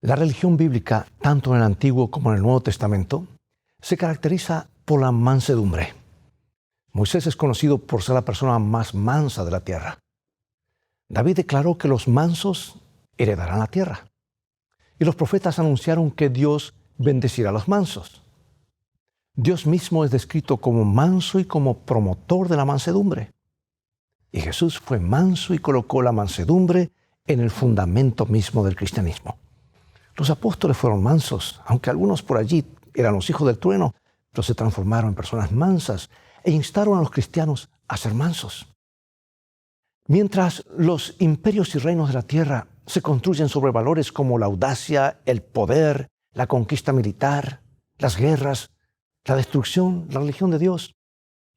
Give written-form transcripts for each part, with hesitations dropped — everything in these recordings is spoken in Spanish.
La religión bíblica, tanto en el Antiguo como en el Nuevo Testamento, se caracteriza por la mansedumbre. Moisés es conocido por ser la persona más mansa de la tierra. David declaró que los mansos heredarán la tierra. Y los profetas anunciaron que Dios bendecirá a los mansos. Dios mismo es descrito como manso y como promotor de la mansedumbre. Y Jesús fue manso y colocó la mansedumbre en el fundamento mismo del cristianismo. Los apóstoles fueron mansos, aunque algunos por allí eran los hijos del trueno, pero se transformaron en personas mansas e instaron a los cristianos a ser mansos. Mientras los imperios y reinos de la tierra se construyen sobre valores como la audacia, el poder, la conquista militar, las guerras, la destrucción, la religión de Dios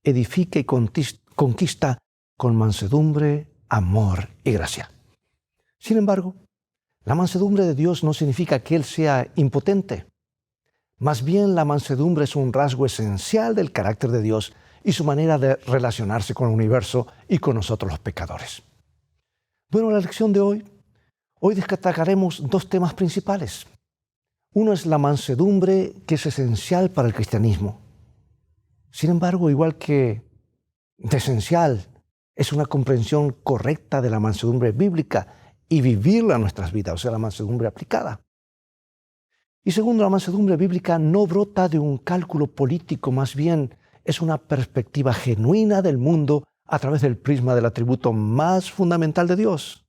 edifica y conquista con mansedumbre, amor y gracia. Sin embargo, la mansedumbre de Dios no significa que Él sea impotente. Más bien, la mansedumbre es un rasgo esencial del carácter de Dios y su manera de relacionarse con el universo y con nosotros los pecadores. Bueno, en la lección de hoy destacaremos dos temas principales. Uno es la mansedumbre, que es esencial para el cristianismo. Sin embargo, igual que de esencial, es una comprensión correcta de la mansedumbre bíblica y vivirla en nuestras vidas, o sea, la mansedumbre aplicada. Y segundo, la mansedumbre bíblica no brota de un cálculo político, más bien es una perspectiva genuina del mundo a través del prisma del atributo más fundamental de Dios.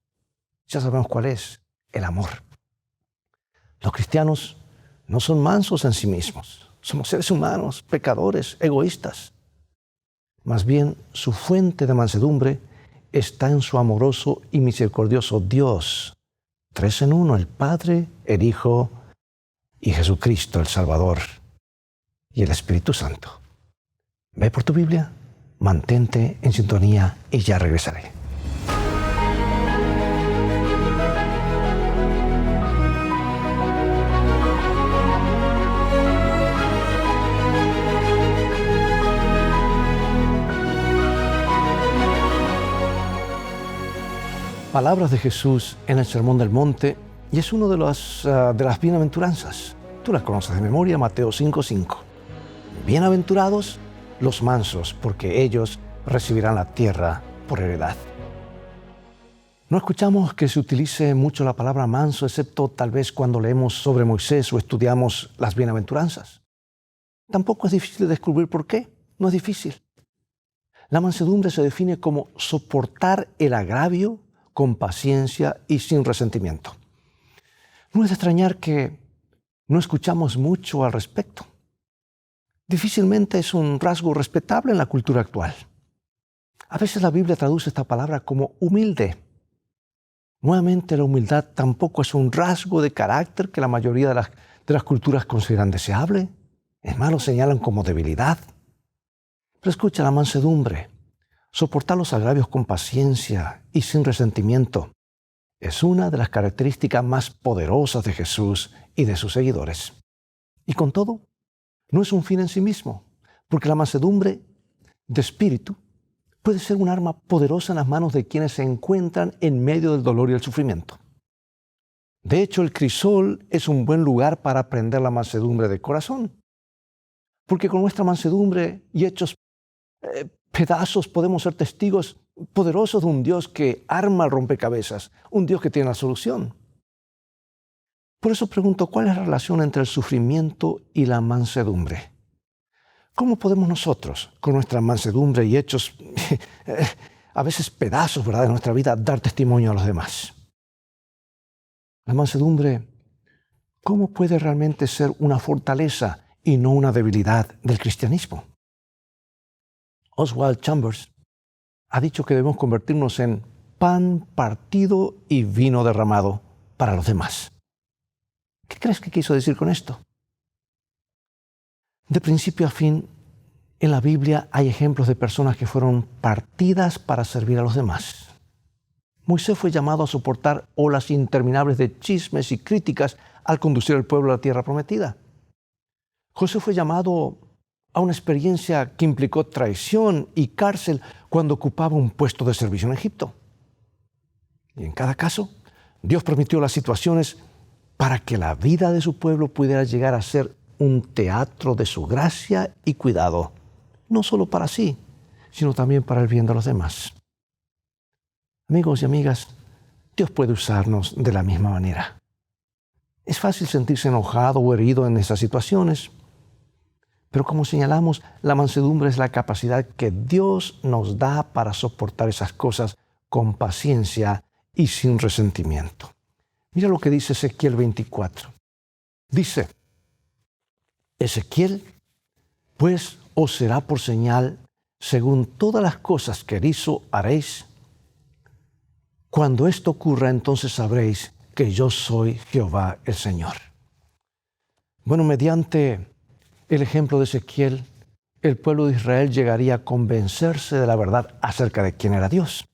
Ya sabemos cuál es: el amor. Los cristianos no son mansos en sí mismos. Somos seres humanos, pecadores, egoístas. Más bien, su fuente de mansedumbre está en su amoroso y misericordioso Dios. Tres en uno: el Padre, el Hijo y Jesucristo, el Salvador, y el Espíritu Santo. Ve por tu Biblia, mantente en sintonía y ya regresaré. Palabras de Jesús en el Sermón del Monte, y es uno de las bienaventuranzas. Tú las conoces de memoria, Mateo 5:5. Bienaventurados los mansos, porque ellos recibirán la tierra por heredad. No escuchamos que se utilice mucho la palabra manso, excepto tal vez cuando leemos sobre Moisés o estudiamos las bienaventuranzas. Tampoco es difícil descubrir por qué. No es difícil. La mansedumbre se define como soportar el agravio con paciencia y sin resentimiento. No es de extrañar que no escuchamos mucho al respecto. Difícilmente es un rasgo respetable en la cultura actual. A veces la Biblia traduce esta palabra como humilde. Nuevamente, la humildad tampoco es un rasgo de carácter que la mayoría de las culturas consideran deseable. Es más, lo señalan como debilidad. Pero escucha, la mansedumbre, soportar los agravios con paciencia y sin resentimiento, es una de las características más poderosas de Jesús y de sus seguidores. Y con todo, no es un fin en sí mismo, porque la mansedumbre de espíritu puede ser un arma poderosa en las manos de quienes se encuentran en medio del dolor y el sufrimiento. De hecho, el crisol es un buen lugar para aprender la mansedumbre de corazón, porque con nuestra mansedumbre y hechos pedazos podemos ser testigos poderosos de un Dios que arma el rompecabezas, un Dios que tiene la solución. Por eso pregunto, ¿cuál es la relación entre el sufrimiento y la mansedumbre? ¿Cómo podemos nosotros, con nuestra mansedumbre y hechos, a veces pedazos, ¿verdad?, de nuestra vida, dar testimonio a los demás? La mansedumbre, ¿cómo puede realmente ser una fortaleza y no una debilidad del cristianismo? Oswald Chambers ha dicho que debemos convertirnos en pan partido y vino derramado para los demás. ¿Qué crees que quiso decir con esto? De principio a fin, en la Biblia hay ejemplos de personas que fueron partidas para servir a los demás. Moisés fue llamado a soportar olas interminables de chismes y críticas al conducir al pueblo a la tierra prometida. José fue llamado a una experiencia que implicó traición y cárcel cuando ocupaba un puesto de servicio en Egipto. Y en cada caso, Dios permitió las situaciones para que la vida de su pueblo pudiera llegar a ser un teatro de su gracia y cuidado, no solo para sí, sino también para el bien de los demás. Amigos y amigas, Dios puede usarnos de la misma manera. Es fácil sentirse enojado o herido en esas situaciones, pero como señalamos, la mansedumbre es la capacidad que Dios nos da para soportar esas cosas con paciencia y sin resentimiento. Mira lo que dice Ezequiel 24. Dice, Ezequiel, pues os será por señal, según todas las cosas que hizo, haréis. Cuando esto ocurra, entonces sabréis que yo soy Jehová el Señor. Bueno, mediante el ejemplo de Ezequiel, el pueblo de Israel llegaría a convencerse de la verdad acerca de quién era Dios.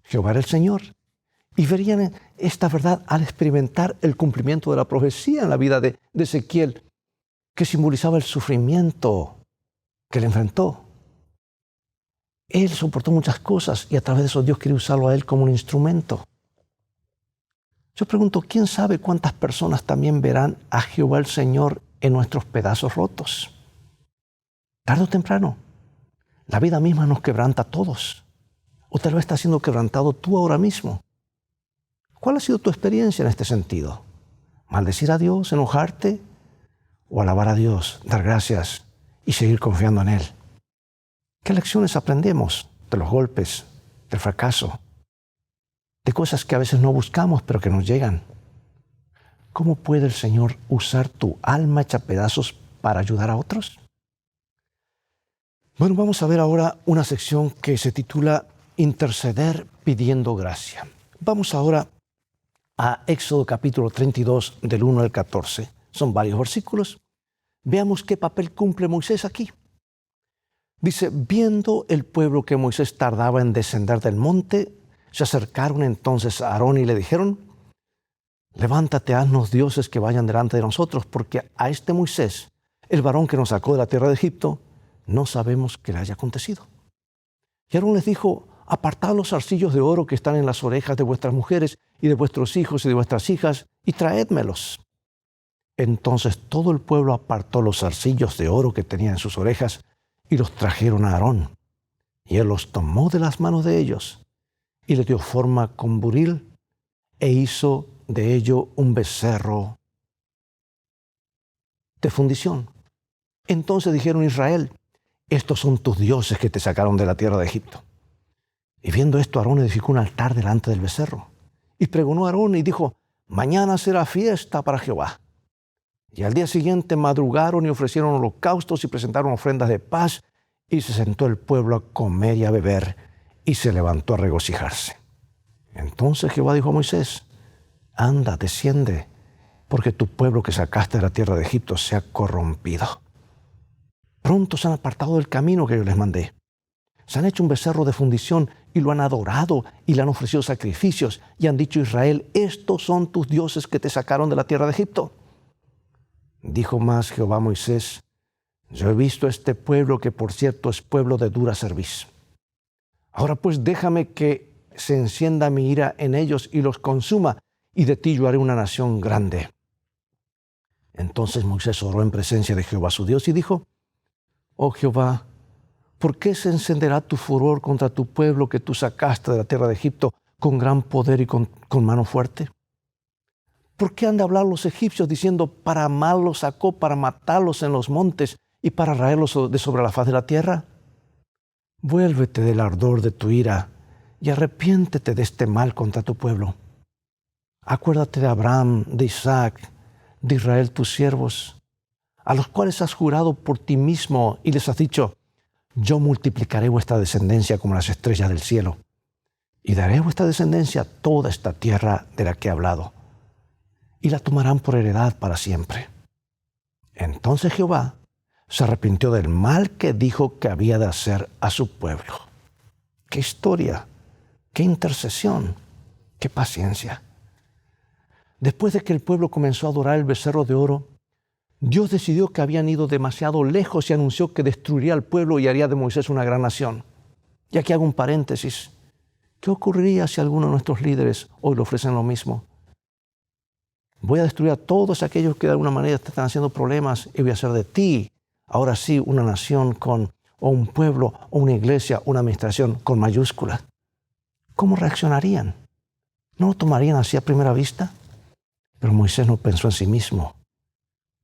Jehová era el Señor. Y verían esta verdad al experimentar el cumplimiento de la profecía en la vida de Ezequiel, que simbolizaba el sufrimiento que le enfrentó. Él soportó muchas cosas y a través de eso Dios quería usarlo a él como un instrumento. Yo pregunto, ¿quién sabe cuántas personas también verán a Jehová el Señor en nuestros pedazos rotos? Tarde o temprano, la vida misma nos quebranta a todos. O tal vez estás siendo quebrantado tú ahora mismo. ¿Cuál ha sido tu experiencia en este sentido? ¿Maldecir a Dios, enojarte? ¿O alabar a Dios, dar gracias y seguir confiando en Él? ¿Qué lecciones aprendemos de los golpes, del fracaso, de cosas que a veces no buscamos pero que nos llegan? ¿Cómo puede el Señor usar tu alma hecha pedazos para ayudar a otros? Bueno, vamos a ver ahora una sección que se titula Interceder pidiendo gracia. Vamos ahora a Éxodo capítulo 32 del 1 al 14. Son varios versículos. Veamos qué papel cumple Moisés aquí. Dice, viendo el pueblo que Moisés tardaba en descender del monte, se acercaron entonces a Aarón y le dijeron, levántate, haznos dioses que vayan delante de nosotros, porque a este Moisés, el varón que nos sacó de la tierra de Egipto, no sabemos qué le haya acontecido. Y Aarón les dijo, apartad los zarcillos de oro que están en las orejas de vuestras mujeres y de vuestros hijos y de vuestras hijas, y traédmelos. Entonces todo el pueblo apartó los zarcillos de oro que tenía en sus orejas y los trajeron a Aarón. Y él los tomó de las manos de ellos y le dio forma con buril e hizo de ello un becerro de fundición. Entonces dijeron a Israel, estos son tus dioses que te sacaron de la tierra de Egipto. Y viendo esto, Aarón edificó un altar delante del becerro. Y pregonó a Aarón y dijo, mañana será fiesta para Jehová. Y al día siguiente madrugaron y ofrecieron holocaustos y presentaron ofrendas de paz. Y se sentó el pueblo a comer y a beber y se levantó a regocijarse. Entonces Jehová dijo a Moisés, anda, desciende, porque tu pueblo que sacaste de la tierra de Egipto se ha corrompido. Pronto se han apartado del camino que yo les mandé. Se han hecho un becerro de fundición y lo han adorado y le han ofrecido sacrificios y han dicho a Israel, estos son tus dioses que te sacaron de la tierra de Egipto. Dijo más Jehová a Moisés, yo he visto a este pueblo que por cierto es pueblo de dura cerviz. Ahora pues déjame que se encienda mi ira en ellos y los consuma, y de ti yo haré una nación grande. Entonces Moisés oró en presencia de Jehová su Dios y dijo, oh Jehová, ¿por qué se encenderá tu furor contra tu pueblo que tú sacaste de la tierra de Egipto con gran poder y con mano fuerte? ¿Por qué han de hablar los egipcios diciendo, para mal los sacó, para matarlos en los montes y para raerlos de sobre la faz de la tierra? Vuélvete del ardor de tu ira y arrepiéntete de este mal contra tu pueblo. Acuérdate de Abraham, de Isaac, de Israel tus siervos, a los cuales has jurado por ti mismo y les has dicho, yo multiplicaré vuestra descendencia como las estrellas del cielo y daré a vuestra descendencia toda esta tierra de la que he hablado y la tomarán por heredad para siempre. Entonces Jehová se arrepintió del mal que dijo que había de hacer a su pueblo. ¡Qué historia! ¡Qué intercesión! ¡Qué paciencia! Después de que el pueblo comenzó a adorar el becerro de oro, Dios decidió que habían ido demasiado lejos y anunció que destruiría al pueblo y haría de Moisés una gran nación. Y aquí hago un paréntesis. ¿Qué ocurriría si alguno de nuestros líderes hoy le ofrecen lo mismo? Voy a destruir a todos aquellos que de alguna manera te están haciendo problemas y voy a hacer de ti, ahora sí, una nación o un pueblo, o una iglesia, una administración con mayúsculas. ¿Cómo reaccionarían? ¿No lo tomarían así a primera vista? Pero Moisés no pensó en sí mismo.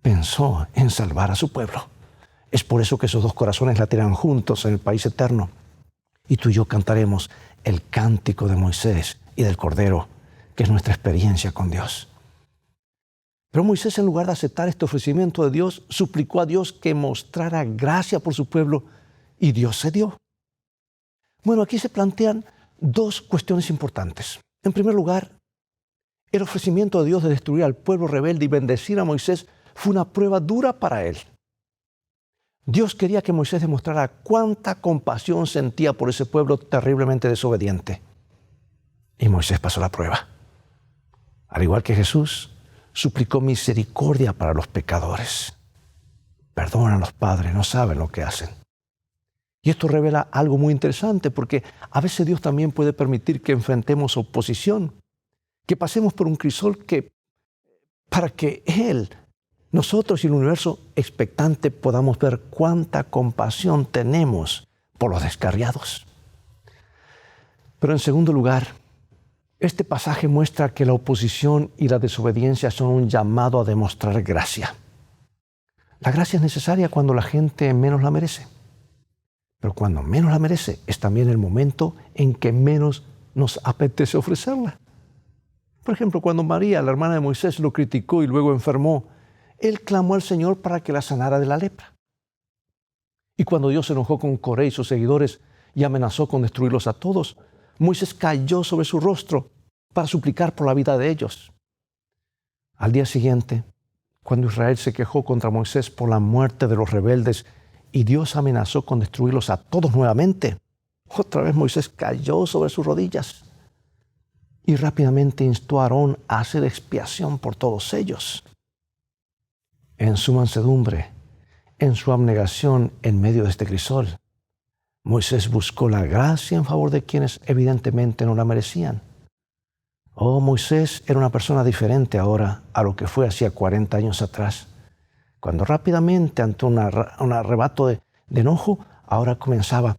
Pensó en salvar a su pueblo. Es por eso que esos dos corazones latirán juntos en el país eterno. Y tú y yo cantaremos el cántico de Moisés y del Cordero, que es nuestra experiencia con Dios. Pero Moisés, en lugar de aceptar este ofrecimiento de Dios, suplicó a Dios que mostrara gracia por su pueblo, y Dios cedió. Bueno, aquí se plantean dos cuestiones importantes. En primer lugar, el ofrecimiento de Dios de destruir al pueblo rebelde y bendecir a Moisés fue una prueba dura para él. Dios quería que Moisés demostrara cuánta compasión sentía por ese pueblo terriblemente desobediente. Y Moisés pasó la prueba. Al igual que Jesús, suplicó misericordia para los pecadores. Perdónalos, Padre, no saben lo que hacen. Y esto revela algo muy interesante, porque a veces Dios también puede permitir que enfrentemos oposición, que pasemos por un crisol para que Él, nosotros y el universo expectante podamos ver cuánta compasión tenemos por los descarriados. Pero en segundo lugar, este pasaje muestra que la oposición y la desobediencia son un llamado a demostrar gracia. La gracia es necesaria cuando la gente menos la merece. Pero cuando menos la merece, es también el momento en que menos nos apetece ofrecerla. Por ejemplo, cuando María, la hermana de Moisés, lo criticó y luego enfermó, él clamó al Señor para que la sanara de la lepra. Y cuando Dios se enojó con Coré y sus seguidores y amenazó con destruirlos a todos, Moisés cayó sobre su rostro para suplicar por la vida de ellos. Al día siguiente, cuando Israel se quejó contra Moisés por la muerte de los rebeldes y Dios amenazó con destruirlos a todos nuevamente, otra vez Moisés cayó sobre sus rodillas y rápidamente instó a Aarón a hacer expiación por todos ellos. En su mansedumbre, en su abnegación en medio de este crisol, Moisés buscó la gracia en favor de quienes evidentemente no la merecían. Oh, Moisés era una persona diferente ahora a lo que fue hacía 40 años atrás, cuando rápidamente, ante un arrebato de enojo, ahora comenzaba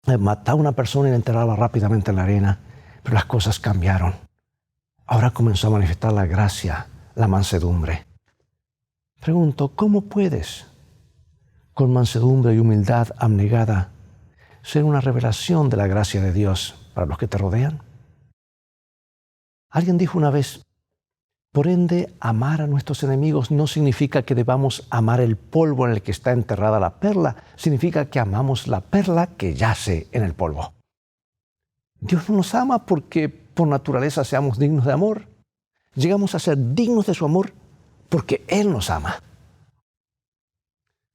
a matar a una persona y la enterraba rápidamente en la arena. Pero las cosas cambiaron. Ahora comenzó a manifestar la gracia, la mansedumbre. Pregunto, ¿cómo puedes, con mansedumbre y humildad abnegada, ser una revelación de la gracia de Dios para los que te rodean? Alguien dijo una vez, por ende, amar a nuestros enemigos no significa que debamos amar el polvo en el que está enterrada la perla, significa que amamos la perla que yace en el polvo. Dios no nos ama porque por naturaleza seamos dignos de amor. Llegamos a ser dignos de su amor porque Él nos ama.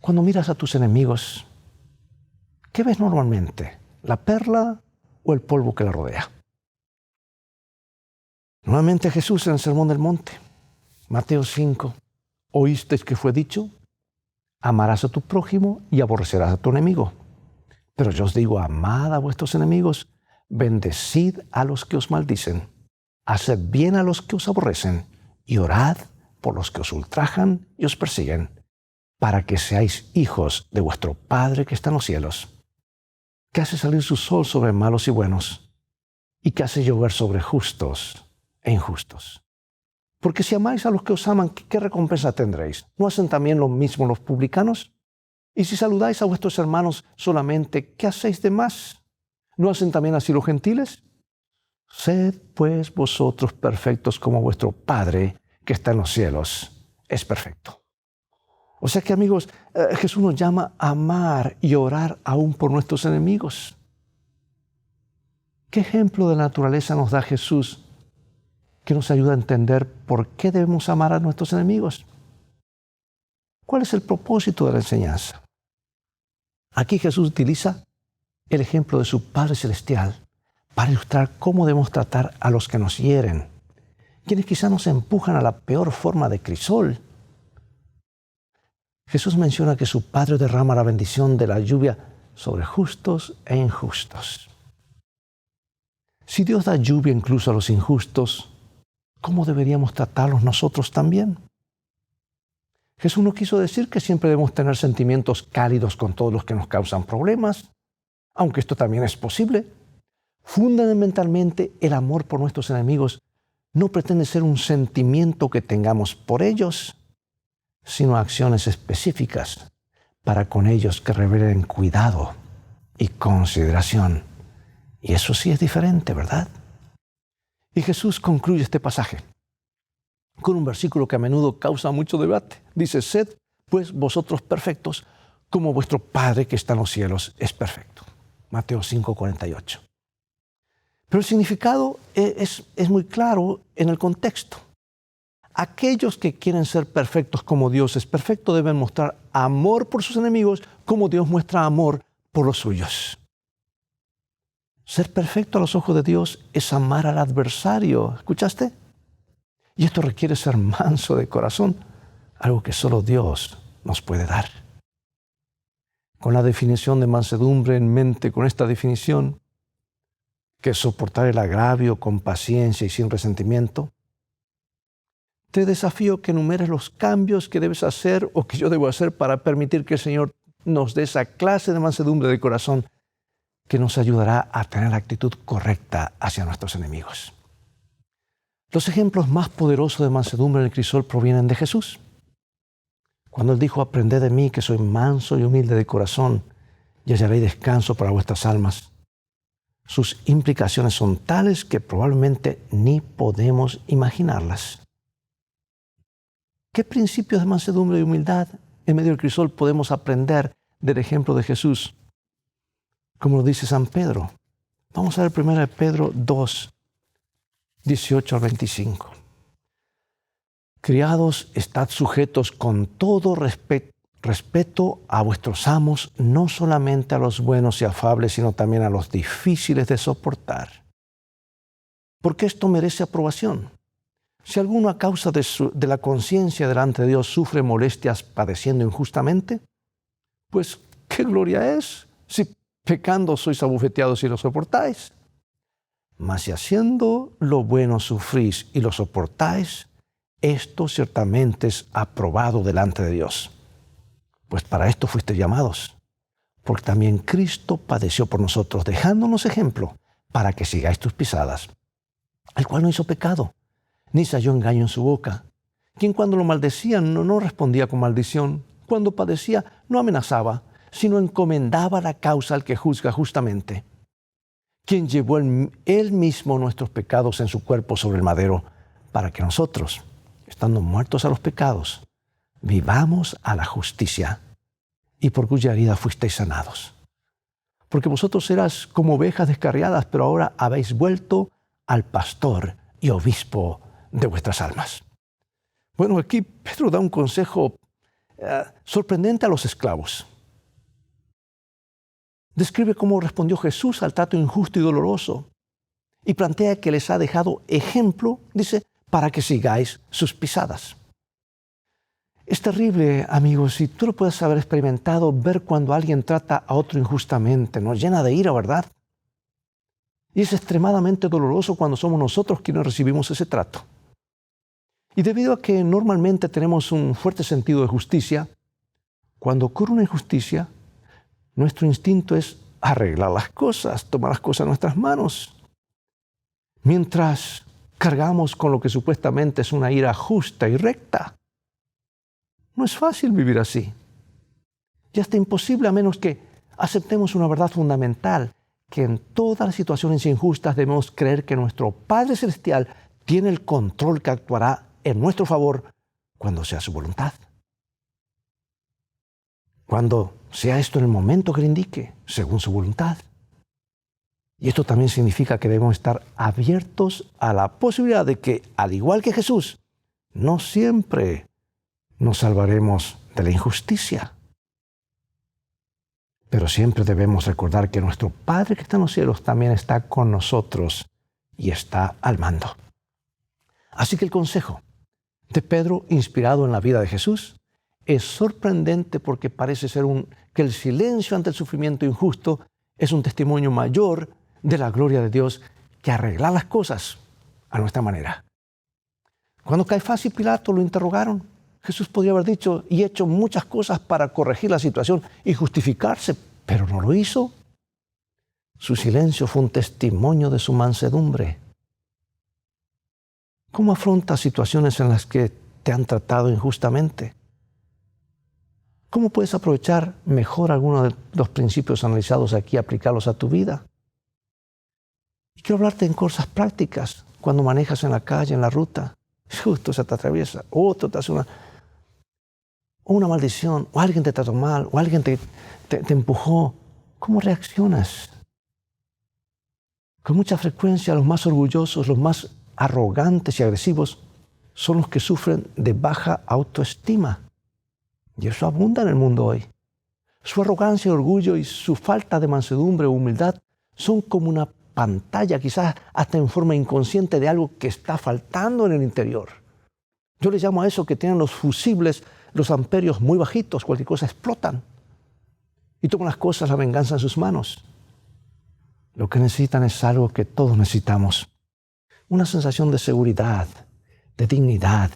Cuando miras a tus enemigos, ¿qué ves normalmente? ¿La perla o el polvo que la rodea? Nuevamente Jesús en el Sermón del Monte, Mateo 5, oísteis que fue dicho, amarás a tu prójimo y aborrecerás a tu enemigo. Pero yo os digo, amad a vuestros enemigos, bendecid a los que os maldicen, haced bien a los que os aborrecen y orad por los que os ultrajan y os persiguen, para que seáis hijos de vuestro Padre que está en los cielos, que hace salir su sol sobre malos y buenos, y que hace llover sobre justos e injustos. Porque si amáis a los que os aman, ¿qué recompensa tendréis? ¿No hacen también lo mismo los publicanos? Y si saludáis a vuestros hermanos solamente, ¿qué hacéis de más? ¿No hacen también así los gentiles? Sed pues vosotros perfectos como vuestro Padre que está en los cielos es perfecto. O sea que, amigos, Jesús nos llama a amar y orar aún por nuestros enemigos. ¿Qué ejemplo de naturaleza nos da Jesús que nos ayuda a entender por qué debemos amar a nuestros enemigos? ¿Cuál es el propósito de la enseñanza? Aquí Jesús utiliza el ejemplo de su Padre Celestial para ilustrar cómo debemos tratar a los que nos hieren, quienes quizás nos empujan a la peor forma de crisol. Jesús menciona que su Padre derrama la bendición de la lluvia sobre justos e injustos. Si Dios da lluvia incluso a los injustos, ¿cómo deberíamos tratarlos nosotros también? Jesús no quiso decir que siempre debemos tener sentimientos cálidos con todos los que nos causan problemas, aunque esto también es posible. Fundamentalmente, el amor por nuestros enemigos no pretende ser un sentimiento que tengamos por ellos, sino acciones específicas para con ellos que revelen cuidado y consideración. Y eso sí es diferente, ¿verdad? Y Jesús concluye este pasaje con un versículo que a menudo causa mucho debate. Dice, sed pues vosotros perfectos, como vuestro Padre que está en los cielos es perfecto. Mateo 5:48. Pero el significado es muy claro en el contexto. Aquellos que quieren ser perfectos como Dios es perfecto deben mostrar amor por sus enemigos como Dios muestra amor por los suyos. Ser perfecto a los ojos de Dios es amar al adversario. ¿Escuchaste? Y esto requiere ser manso de corazón, algo que solo Dios nos puede dar. Con la definición de mansedumbre en mente, con esta definición, que es soportar el agravio con paciencia y sin resentimiento, te desafío que enumeres los cambios que debes hacer o que yo debo hacer para permitir que el Señor nos dé esa clase de mansedumbre de corazón que nos ayudará a tener la actitud correcta hacia nuestros enemigos. Los ejemplos más poderosos de mansedumbre en el crisol provienen de Jesús. Cuando Él dijo, aprended de mí que soy manso y humilde de corazón y hallaréis descanso para vuestras almas. Sus implicaciones son tales que probablemente ni podemos imaginarlas. ¿Qué principios de mansedumbre y humildad en medio del crisol podemos aprender del ejemplo de Jesús? Como lo dice San Pedro. Vamos a ver 1 Pedro 2, 18 al 25. Criados, estad sujetos con todo respeto a vuestros amos, no solamente a los buenos y afables, sino también a los difíciles de soportar. Porque esto merece aprobación. Si alguno a causa de la conciencia delante de Dios sufre molestias padeciendo injustamente, pues qué gloria es si pecando sois abofeteados y lo soportáis. Mas si haciendo lo bueno sufrís y lo soportáis, esto ciertamente es aprobado delante de Dios. Pues para esto fuisteis llamados, porque también Cristo padeció por nosotros, dejándonos ejemplo para que sigáis tus pisadas, el cual no hizo pecado, ni se halló engaño en su boca, quien cuando lo maldecían no respondía con maldición, cuando padecía no amenazaba, sino encomendaba la causa al que juzga justamente, quien llevó él mismo nuestros pecados en su cuerpo sobre el madero, para que nosotros, estando muertos a los pecados, vivamos a la justicia, y por cuya herida fuisteis sanados. Porque vosotros eras como ovejas descarriadas, pero ahora habéis vuelto al pastor y obispo de vuestras almas. Bueno, aquí Pedro da un consejo sorprendente a los esclavos. Describe cómo respondió Jesús al trato injusto y doloroso y plantea que les ha dejado ejemplo, dice, para que sigáis sus pisadas. Es terrible, amigos, si tú lo puedes haber experimentado, ver cuando alguien trata a otro injustamente, nos llena de ira, ¿verdad? Y es extremadamente doloroso cuando somos nosotros quienes recibimos ese trato. Y debido a que normalmente tenemos un fuerte sentido de justicia, cuando ocurre una injusticia, nuestro instinto es arreglar las cosas, tomar las cosas en nuestras manos. Mientras cargamos con lo que supuestamente es una ira justa y recta. No es fácil vivir así. Y hasta imposible a menos que aceptemos una verdad fundamental, que en todas las situaciones injustas debemos creer que nuestro Padre Celestial tiene el control que actuará en nuestro favor cuando sea su voluntad. Cuando sea esto en el momento que le indique, según su voluntad. Y esto también significa que debemos estar abiertos a la posibilidad de que, al igual que Jesús, no siempre nos salvaremos de la injusticia. Pero siempre debemos recordar que nuestro Padre que está en los cielos también está con nosotros y está al mando. Así que el consejo de Pedro, inspirado en la vida de Jesús, es sorprendente porque parece ser que el silencio ante el sufrimiento injusto es un testimonio mayor de la gloria de Dios que arreglar las cosas a nuestra manera. Cuando Caifás y Pilato lo interrogaron, Jesús podría haber dicho y hecho muchas cosas para corregir la situación y justificarse, pero no lo hizo. Su silencio fue un testimonio de su mansedumbre. ¿Cómo afrontas situaciones en las que te han tratado injustamente? ¿Cómo puedes aprovechar mejor algunos de los principios analizados aquí y aplicarlos a tu vida? Y quiero hablarte en cosas prácticas. Cuando manejas en la calle, en la ruta, justo se te atraviesa, otro te hace una maldición, o alguien te trató mal, o alguien te empujó. ¿Cómo reaccionas? Con mucha frecuencia los más orgullosos, los más arrogantes y agresivos son los que sufren de baja autoestima. Y eso abunda en el mundo hoy. Su arrogancia, orgullo y su falta de mansedumbre o humildad son como una pantalla, quizás hasta en forma inconsciente, de algo que está faltando en el interior. Yo les llamo a eso que tienen los fusibles, los amperios muy bajitos, cualquier cosa explotan. Y toman las cosas, la venganza en sus manos. Lo que necesitan es algo que todos necesitamos. Una sensación de seguridad, de dignidad,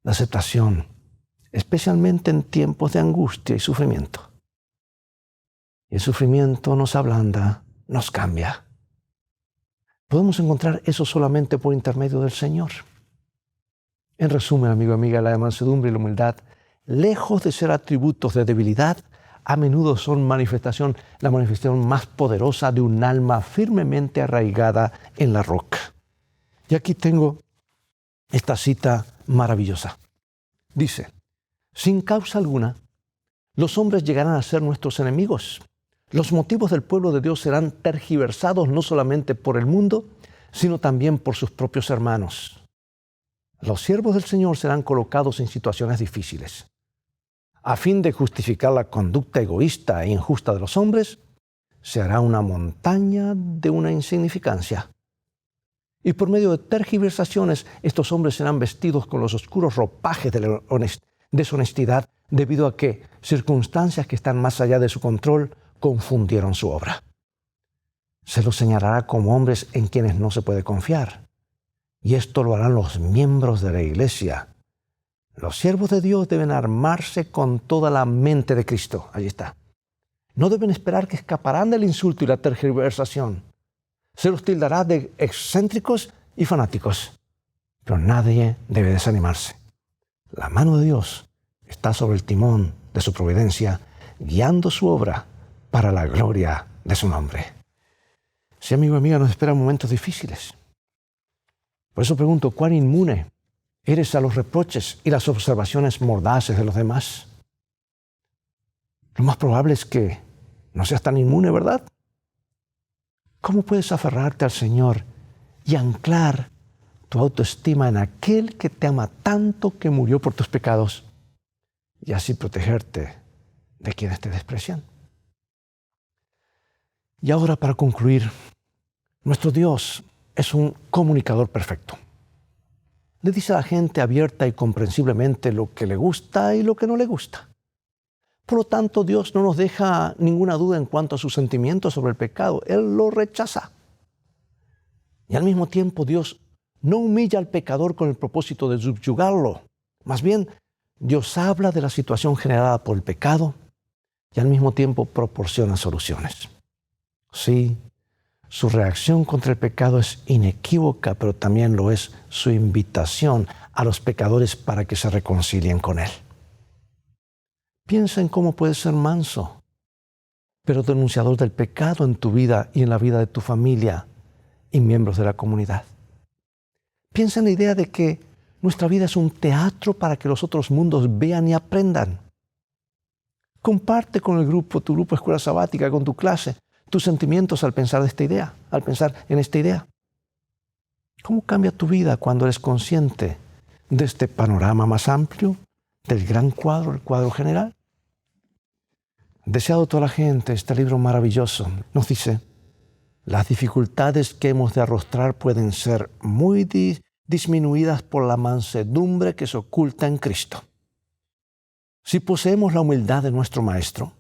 de aceptación, especialmente en tiempos de angustia y sufrimiento. Y el sufrimiento nos ablanda, nos cambia. Podemos encontrar eso solamente por intermedio del Señor. En resumen, amigo, amiga, la mansedumbre y la humildad, lejos de ser atributos de debilidad, a menudo son la manifestación más poderosa de un alma firmemente arraigada en la roca. Y aquí tengo esta cita maravillosa. Dice: sin causa alguna, los hombres llegarán a ser nuestros enemigos. Los motivos del pueblo de Dios serán tergiversados no solamente por el mundo, sino también por sus propios hermanos. Los siervos del Señor serán colocados en situaciones difíciles. A fin de justificar la conducta egoísta e injusta de los hombres, se hará una montaña de una insignificancia. Y por medio de tergiversaciones, estos hombres serán vestidos con los oscuros ropajes de la deshonestidad, debido a que circunstancias que están más allá de su control confundieron su obra. Se los señalará como hombres en quienes no se puede confiar. Y esto lo harán los miembros de la iglesia. Los siervos de Dios deben armarse con toda la mente de Cristo. Allí está. No deben esperar que escaparán del insulto y la tergiversación. Se los tildará de excéntricos y fanáticos. Pero nadie debe desanimarse. La mano de Dios está sobre el timón de su providencia, guiando su obra para la gloria de su nombre. Sí, amigo y amiga, nos esperan momentos difíciles. Por eso pregunto, ¿cuán inmune eres a los reproches y las observaciones mordaces de los demás? Lo más probable es que no seas tan inmune, ¿verdad? ¿Cómo puedes aferrarte al Señor y anclar tu autoestima en aquel que te ama tanto, que murió por tus pecados, y así protegerte de quienes te desprecian? Y ahora, para concluir, nuestro Dios es un comunicador perfecto. Le dice a la gente abierta y comprensiblemente lo que le gusta y lo que no le gusta. Por lo tanto, Dios no nos deja ninguna duda en cuanto a sus sentimientos sobre el pecado. Él lo rechaza. Y al mismo tiempo, Dios no humilla al pecador con el propósito de subyugarlo. Más bien, Dios habla de la situación generada por el pecado y al mismo tiempo proporciona soluciones. Sí, su reacción contra el pecado es inequívoca, pero también lo es su invitación a los pecadores para que se reconcilien con Él. Piensa en cómo puedes ser manso, pero denunciador del pecado en tu vida y en la vida de tu familia y miembros de la comunidad. Piensa en la idea de que nuestra vida es un teatro para que los otros mundos vean y aprendan. Comparte con el grupo, tu grupo Escuela Sabática, con tu clase, tus sentimientos al pensar en esta idea. ¿Cómo cambia tu vida cuando eres consciente de este panorama más amplio, del gran cuadro, el cuadro general? Deseado toda la gente, este libro maravilloso nos dice: las dificultades que hemos de arrostrar pueden ser muy disminuidas por la mansedumbre que se oculta en Cristo. Si poseemos la humildad de nuestro Maestro,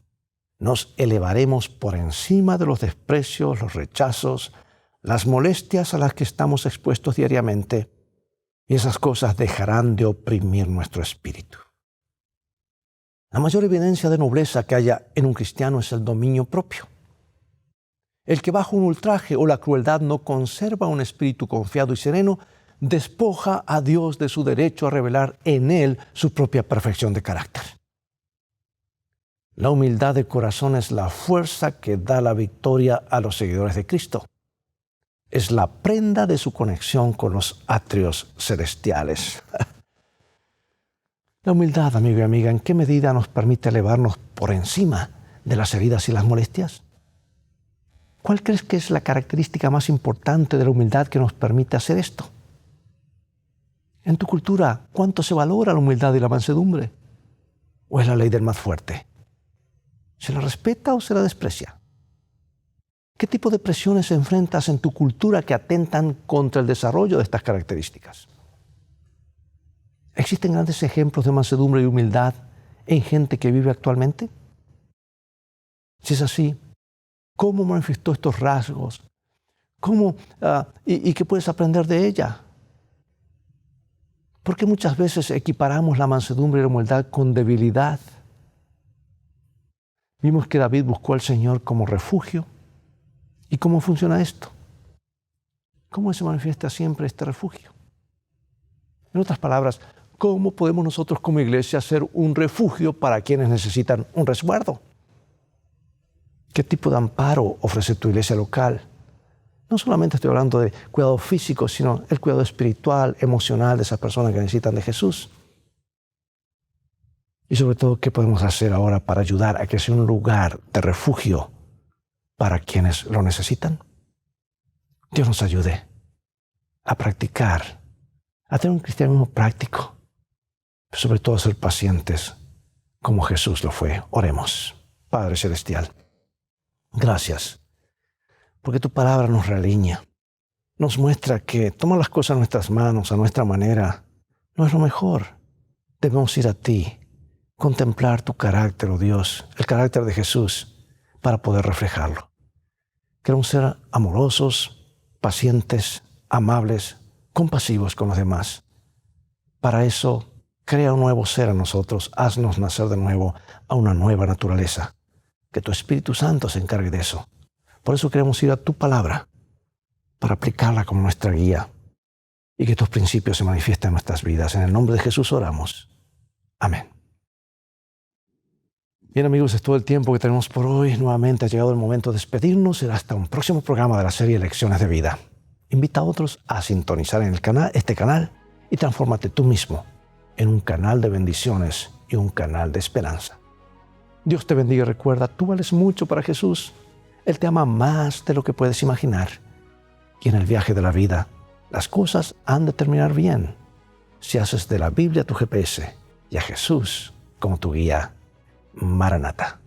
nos elevaremos por encima de los desprecios, los rechazos, las molestias a las que estamos expuestos diariamente, y esas cosas dejarán de oprimir nuestro espíritu. La mayor evidencia de nobleza que haya en un cristiano es el dominio propio. El que bajo un ultraje o la crueldad no conserva un espíritu confiado y sereno, despoja a Dios de su derecho a revelar en él su propia perfección de carácter. La humildad de corazón es la fuerza que da la victoria a los seguidores de Cristo. Es la prenda de su conexión con los atrios celestiales. La humildad, amigo y amiga, ¿en qué medida nos permite elevarnos por encima de las heridas y las molestias? ¿Cuál crees que es la característica más importante de la humildad que nos permite hacer esto? En tu cultura, ¿cuánto se valora la humildad y la mansedumbre? ¿O es la ley del más fuerte? ¿Se la respeta o se la desprecia? ¿Qué tipo de presiones enfrentas en tu cultura que atentan contra el desarrollo de estas características? ¿Existen grandes ejemplos de mansedumbre y humildad en gente que vive actualmente? Si es así, ¿cómo manifestó estos rasgos? ¿Cómo y qué puedes aprender de ella? Porque muchas veces equiparamos la mansedumbre y la humildad con debilidad. Vimos que David buscó al Señor como refugio. ¿Y cómo funciona esto? ¿Cómo se manifiesta siempre este refugio? En otras palabras, ¿cómo podemos nosotros como iglesia ser un refugio para quienes necesitan un resguardo? ¿Qué tipo de amparo ofrece tu iglesia local? No solamente estoy hablando de cuidado físico, sino el cuidado espiritual, emocional de esas personas que necesitan de Jesús. Y sobre todo, ¿qué podemos hacer ahora para ayudar a que sea un lugar de refugio para quienes lo necesitan? Dios nos ayude a practicar, a tener un cristianismo práctico, pero sobre todo a ser pacientes como Jesús lo fue. Oremos. Padre Celestial, gracias, porque tu palabra nos realinea, nos muestra que tomar las cosas en nuestras manos, a nuestra manera, no es lo mejor. Debemos ir a ti, contemplar tu carácter, oh Dios, el carácter de Jesús, para poder reflejarlo. Queremos ser amorosos, pacientes, amables, compasivos con los demás. Para eso, crea un nuevo ser en nosotros, haznos nacer de nuevo a una nueva naturaleza. Que tu Espíritu Santo se encargue de eso. Por eso queremos ir a tu palabra, para aplicarla como nuestra guía y que tus principios se manifiesten en nuestras vidas. En el nombre de Jesús oramos. Amén. Bien, amigos, es todo el tiempo que tenemos por hoy. Nuevamente ha llegado el momento de despedirnos. Será hasta un próximo programa de la serie Lecciones de Vida. Invita a otros a sintonizar en este canal y transfórmate tú mismo en un canal de bendiciones y un canal de esperanza. Dios te bendiga y recuerda, tú vales mucho para Jesús. Él te ama más de lo que puedes imaginar. Y en el viaje de la vida, las cosas han de terminar bien si haces de la Biblia tu GPS y a Jesús como tu guía. Maranata.